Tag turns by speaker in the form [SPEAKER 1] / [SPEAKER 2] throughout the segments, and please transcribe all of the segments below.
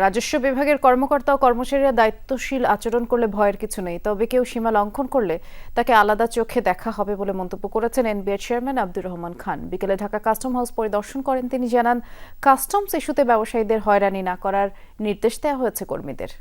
[SPEAKER 1] রাজস্ব বিভাগের কর্মকর্তা ও কর্মচারীরা দায়িত্বশীল আচরণ করলে ভয়ের কিছু নেই, তবে কেউ সীমা লঙ্ঘন করলে তাকে আলাদা চোখে দেখা হবে বলে মন্তব্য করেছেন এনবিআর চেয়ারম্যান আব্দুর রহমান খান। বিকেলে ঢাকা কাস্টম হাউস পরিদর্শন করেন তিনি। জানান, কাস্টমস ইস্যুতে ব্যবসায়ীদের হয়রানি না করার নির্দেশ দেওয়া হয়েছে কর্মীদের।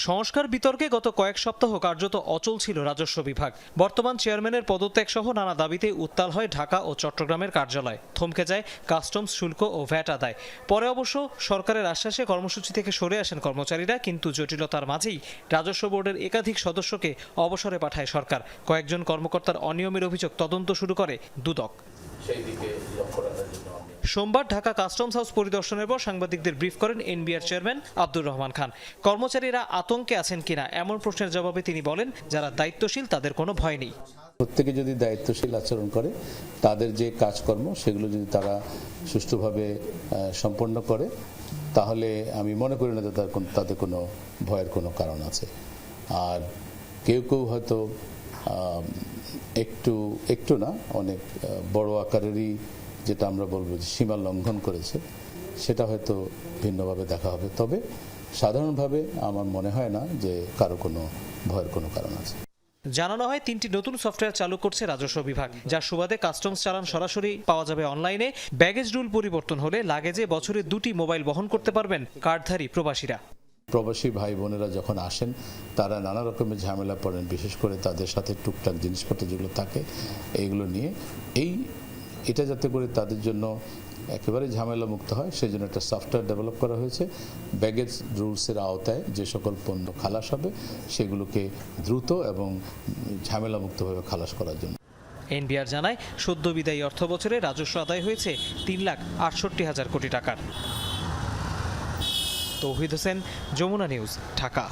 [SPEAKER 2] সংস্কার বিতর্কে গত কয়েক সপ্তাহ কার্যত অচল ছিল রাজস্ব বিভাগ। বর্তমান চেয়ারম্যানের পদত্যাগ সহ নানা দাবিতে উত্তাল হয় ঢাকা ও চট্টগ্রামের কার্যালয়। থমকে যায় কাস্টমস শুল্ক ও ভ্যাট আদায়। পরে অবশ্য সরকারের আশ্বাসে কর্মসূচি থেকে সরে আসেন কর্মচারীরা, কিন্তু জটিলতার মাঝেই রাজস্ব বোর্ডের একাধিক সদস্যকে অবসরে পাঠায় সরকার। কয়েকজন কর্মকর্তার অনিয়মের অভিযোগ তদন্ত শুরু করে দুদক। সোমবার ঢাকা কাস্টমস হাউস পরিদর্শনের পর সাংবাদিকদের ব্রিফ করেন এনবিআর চেয়ারম্যান আব্দুর রহমান খান। কর্মচারীরা আতঙ্কে আছেন কিনা এমন প্রশ্নের জবাবে তিনি বলেন, যারা দায়িত্বশীল তাদের কোনো ভয় নেই।
[SPEAKER 3] প্রত্যেকে যদি দায়িত্বশীল আচরণ করে, তাদের যে কাজকর্ম সেগুলো যদি তারা সুষ্ঠুভাবে সম্পন্ন করে, তাহলে আমি মনে করি না যে তাদের কোনো ভয়ের কোনো কারণ আছে। আর কেউ কেউ হয়তো একটু না, অনেক বড় আকারেরই যেটা আমরা বলবো যে সীমা লঙ্ঘন করেছে, সেটা হয়তো ভিন্নভাবে দেখা হবে। তবে সাধারণভাবে আমার মনে হয় না যে কারো কোনো ভয়ের কোনো কারণ আছে।
[SPEAKER 2] জানানো হয় 3টি নতুন সফটওয়্যার চালু করছে রাজস্ব বিভাগ, যার সুবাদে কাস্টমস চালান সরাসরি পাওয়া যাবে অনলাইনে। ব্যাগেজ রুল পরিবর্তন হলে লাগেজে বছরে 2টি মোবাইল বহন করতে পারবেন কার্ডধারী প্রবাসীরা।
[SPEAKER 3] প্রবাসী ভাই বোনেরা যখন আসেন, তারা নানা রকমের ঝামেলা পড়েন, বিশেষ করে তাদের সাথে টুকটাক জিনিসপত্র যেগুলো থাকে এইগুলো নিয়ে। এটা যাতে করে তাদের জন্য একেবারে ঝামেলা মুক্ত হয়, সেই জন্য একটা সফটওয়্যার ডেভেলপ করা হয়েছে। ব্যাগেজ রুলসের আওতায় যে সকল পণ্য খালাস হবে, সেগুলোকে দ্রুত এবং ঝামেলা মুক্তভাবে খালাস করার জন্য।
[SPEAKER 2] এনবিআর জানায়, সদ্য বিদায়ী অর্থ বছরে রাজস্ব আদায় হয়েছে 3,68,000 কোটি টাকার। তৌহিদ হোসেন, যমুনা নিউজ, ঢাকা।